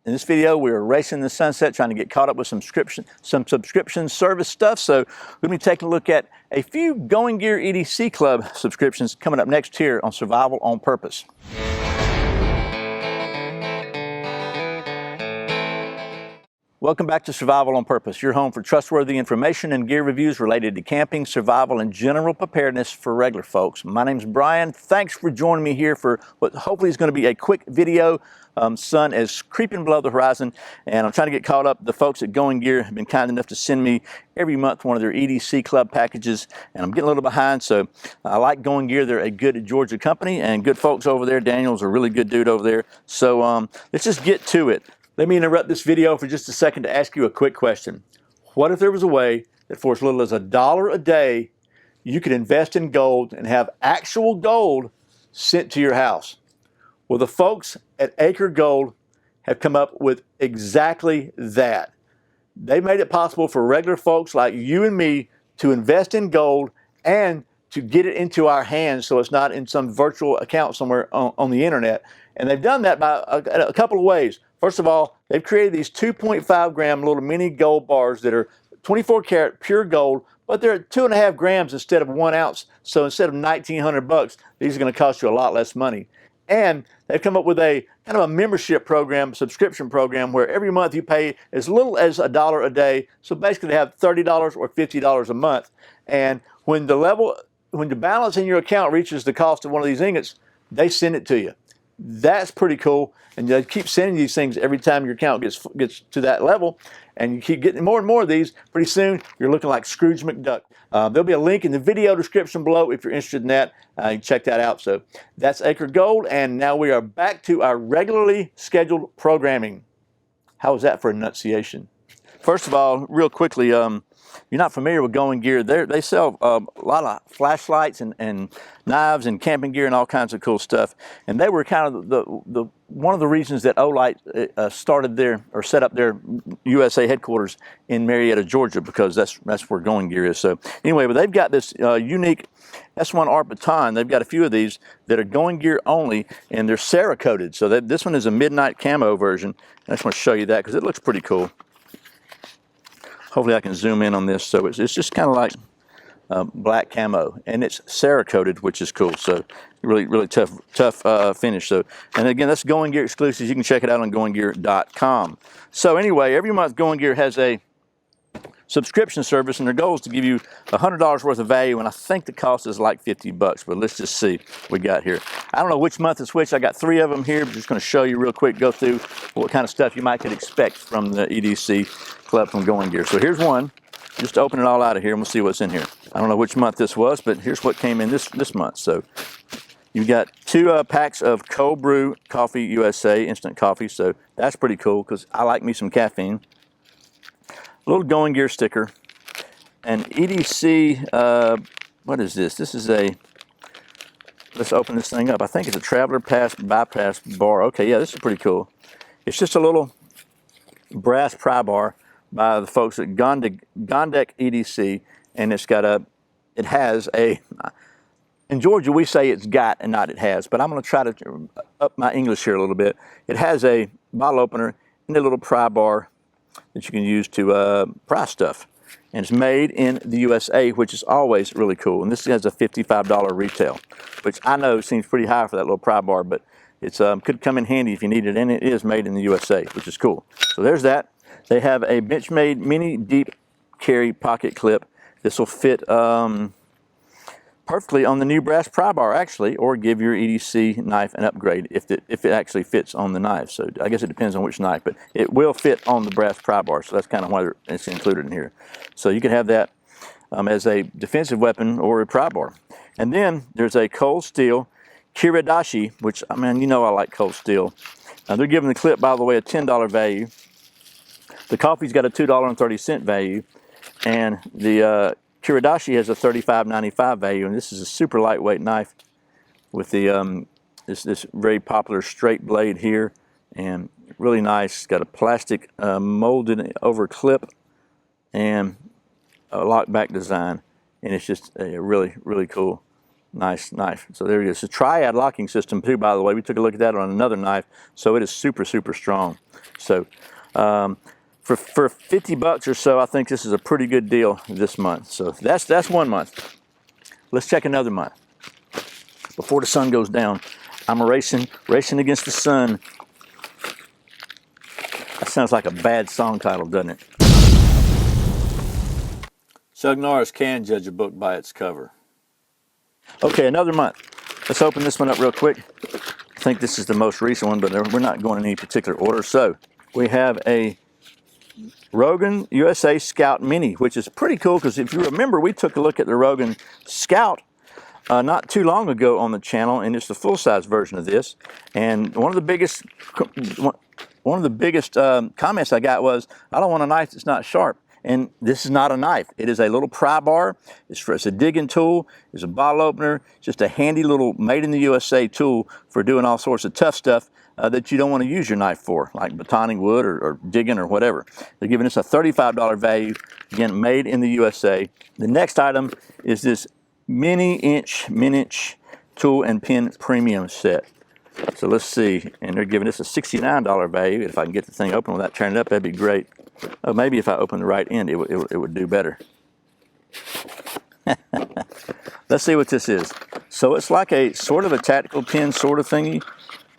In this video, we're racing the sunset, trying to get caught up with some subscription service stuff. So we're going to be taking a look at a few Going Gear EDC Club subscriptions coming up next here on Survival on Purpose. Welcome back to Survival on Purpose, your home for trustworthy information and gear reviews related to camping, survival, and general preparedness for regular folks. My name's Brian. Thanks for joining me here for what hopefully is going to be a quick video. Sun is creeping below the horizon, and I'm trying to get caught up. The folks at Going Gear have been kind enough to send me every month one of their EDC Club packages, and I'm getting a little behind, so I like Going Gear. They're a good Georgia company and good folks over there. Daniel's a really good dude over there. So let's just get to it. Let me interrupt this video for just a second to ask you a quick question. What if there was a way that for as little as $1 a day, you could invest in gold and have actual gold sent to your house? Well, the folks at Acre Gold have come up with exactly that. They made it possible for regular folks like you and me to invest in gold and to get it into our hands so it's not in some virtual account somewhere on the internet. And they've done that by a couple of ways. First of all, they've created these 2.5 gram little mini gold bars that are 24 karat pure gold, but they're 2.5 grams instead of 1 ounce. So instead of $1,900, these are going to cost you a lot less money. And they've come up with a kind of a membership program, subscription program, where every month you pay as little as $1 a day. So basically they have $30 or $50 a month. And when the balance in your account reaches the cost of one of these ingots, they send it to you. That's pretty cool, and they keep sending these things every time your account gets to that level, and you keep getting more and more of these. Pretty soon, you're looking like Scrooge McDuck. There'll be a link in the video description below if you're interested in that. You can check that out. So that's Acre Gold, and now we are back to our regularly scheduled programming. How was that for enunciation? First of all, real quickly, you're not familiar with Going Gear. They sell a lot of flashlights and knives and camping gear and all kinds of cool stuff. And they were kind of one of the reasons that Olight set up their USA headquarters in Marietta, Georgia, because that's where Going Gear is. So anyway, but they've got this unique S1 Art baton. They've got a few of these that are Going Gear only, and they're Cerakoted. So this one is a midnight camo version. I just want to show you that because it looks pretty cool. Hopefully I can zoom in on this. So it's just kind of like black camo, and it's Cerakoted, which is cool. So really tough finish. So, and again, that's Going Gear exclusives. You can check it out on goinggear.com. So anyway, every month Going Gear has a subscription service, and their goal is to give you $100 worth of value, and I think the cost is like $50, but let's just see what we got here. I don't know which month is which. I got 3 of them here. I'm just going to show you real quick, go through what kind of stuff you might could expect from the EDC Club from Going Gear. So here's one. Just to open it all out of here, and we'll see what's in here. I don't know which month this was, but here's what came in this month. So you got 2 packs of Cold Brew Coffee USA instant coffee, so that's pretty cool because I like me some caffeine. A little Going Gear sticker, an EDC, what is this? This is let's open this thing up. I think it's a Traveler Pass Bypass bar. Okay, yeah, this is pretty cool. It's just a little brass pry bar by the folks at Gondek EDC, and it has a, in Georgia we say it's got and not it has, but I'm going to try to up my English here a little bit. It has a bottle opener and a little pry bar that you can use to pry stuff, and it's made in the USA, which is always really cool. And this has a $55 retail, which I know seems pretty high for that little pry bar, but it's could come in handy if you need it, and it is made in the USA, which is cool. So there's that. They have a Benchmade mini deep carry pocket clip. This will fit perfectly on the new brass pry bar, actually, or give your EDC knife an upgrade if it actually fits on the knife. So I guess it depends on which knife, but it will fit on the brass pry bar, so that's kind of why it's included in here. So you can have that as a defensive weapon or a pry bar. And then there's a cold steel Kiridashi, which, I mean, you know I like cold steel. They're giving the clip, by the way, a $10 value. The coffee's got a $2.30 value, and the Kiridashi has a $35.95 value, and this is a super lightweight knife with the this very popular straight blade here, and really nice. It's got a plastic molded over clip and a lock back design, and it's just really cool. Nice knife. So there it is. It's a triad locking system too, by the way. We took a look at that on another knife. So it is super, super strong. So for $50 or so, I think this is a pretty good deal this month. So that's 1 month. Let's check another month. Before the sun goes down, I'm racing against the sun. That sounds like a bad song title, doesn't it? Sugnor's can judge a book by its cover. Okay, another month. Let's open this one up real quick. I think this is the most recent one, but we're not going in any particular order. So we have a Rogan USA Scout Mini, which is pretty cool because if you remember, we took a look at the Rogan Scout not too long ago on the channel, and it's the full-size version of this. And one of the biggest comments I got was, I don't want a knife that's not sharp. And this is not a knife. It is a little pry bar. It's a digging tool. It's a bottle opener. It's just a handy little made in the USA tool for doing all sorts of tough stuff that you don't want to use your knife for, like batoning wood or digging or whatever. They're giving us a $35 value, again, made in the USA. The next item is this mini-inch tool and pin premium set. So let's see, and they're giving us a $69 value. If I can get the thing open without turning it up, that'd be great. Oh, maybe if I open the right end, it would do better. Let's see what this is. So it's like a sort of a tactical pin sort of thingy,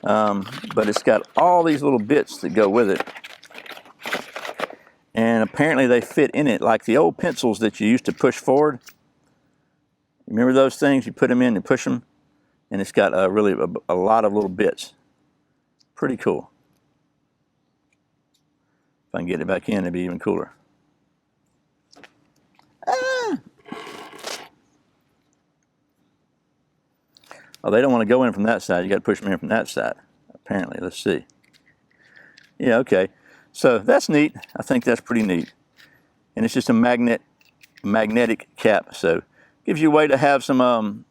but it's got all these little bits that go with it. And apparently they fit in it like the old pencils that you used to push forward. Remember those things? You put them in and push them, and it's got really a lot of little bits. Pretty cool. If I can get it back in, it'd be even cooler. Ah! Oh, they don't want to go in from that side. You got to push them in from that side, apparently. Let's see. Yeah, okay. So that's neat. I think that's pretty neat. And it's just a magnetic cap. So gives you a way to have some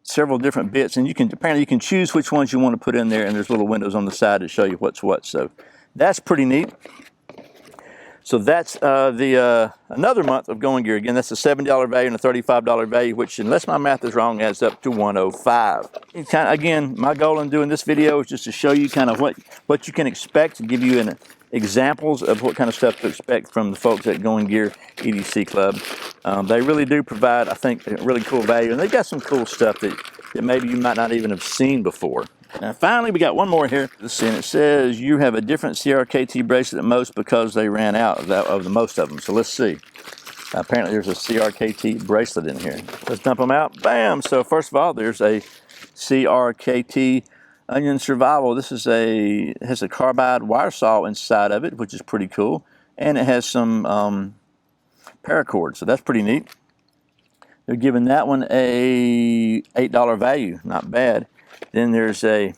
several different bits, and apparently you can choose which ones you want to put in there, and there's little windows on the side to show you what's what. So that's pretty neat. So that's another month of Going Gear. Again, that's a $70 value and a $35 value, which, unless my math is wrong, adds up to $105. Again, my goal in doing this video is just to show you kind of what you can expect, and give you examples of what kind of stuff to expect from the folks at Going Gear EDC Club. They really do provide, I think, a really cool value, and they've got some cool stuff that maybe you might not even have seen before. Now finally, we got one more here. Let's see, and it says you have a different CRKT bracelet than most because they ran out of the most of them. So let's see. Apparently there's a CRKT bracelet in here. Let's dump them out. Bam! So first of all, there's a CRKT Onion Survival. This has a carbide wire saw inside of it, which is pretty cool. And it has some paracord, so that's pretty neat. They're giving that one a $8 value, not bad. Then there's a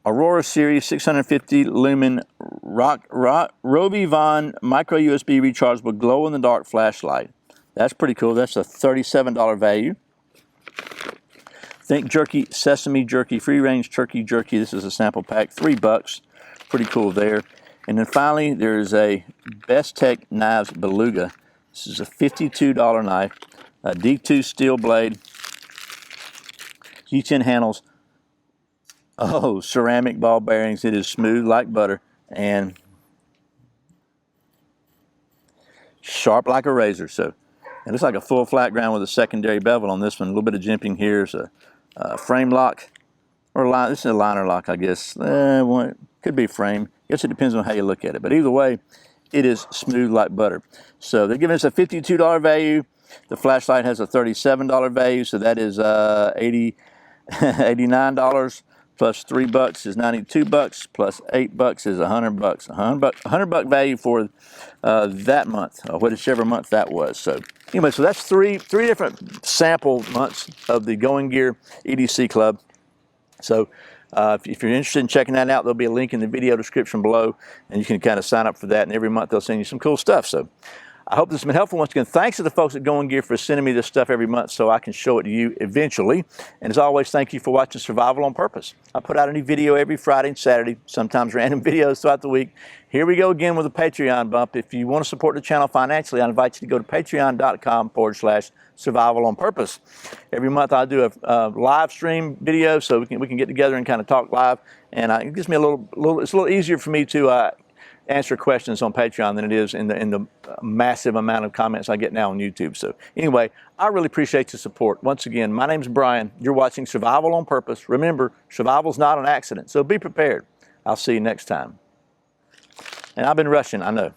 Aurora Series 650 lumen Roby Von micro USB rechargeable glow-in-the-dark flashlight. That's pretty cool. That's a $37 value. Think Jerky Sesame Jerky Free Range Turkey Jerky. This is a sample pack, $3. Pretty cool there. And then finally, there's a Best Tech Knives Beluga. This is a $52 knife, a D2 steel blade, G10 handles. Oh, ceramic ball bearings. It is smooth like butter and sharp like a razor. So it looks like a full flat ground with a secondary bevel on this one. A little bit of jimping here. It's a frame lock or line. This is a liner lock, I guess. Could be frame. I guess it depends on how you look at it. But either way, it is smooth like butter. So they're giving us a $52 value. The flashlight has a $37 value, so that is $89 plus $3 is $92 plus $8 is $100. $100 value for that month, whichever month that was. So anyway, so that's three different sample months of the Going Gear EDC Club. So if you're interested in checking that out, there'll be a link in the video description below, and you can kind of sign up for that, and every month they'll send you some cool stuff. So I hope this has been helpful. Once again, thanks to the folks at Going Gear for sending me this stuff every month so I can show it to you eventually. And as always, thank you for watching Survival on Purpose. I put out a new video every Friday and Saturday, sometimes random videos throughout the week. Here we go again with a Patreon bump. If you want to support the channel financially, I invite you to go to patreon.com/Survival on Purpose. Every month I do a live stream video so we can get together and kind of talk live. And it gives me it's a little easier for me to answer questions on Patreon than it is in the massive amount of comments I get now on YouTube. So anyway, I really appreciate your support. Once again, my name's Brian. You're watching Survival on Purpose. Remember, survival's not an accident, so be prepared. I'll see you next time. And I've been rushing, I know.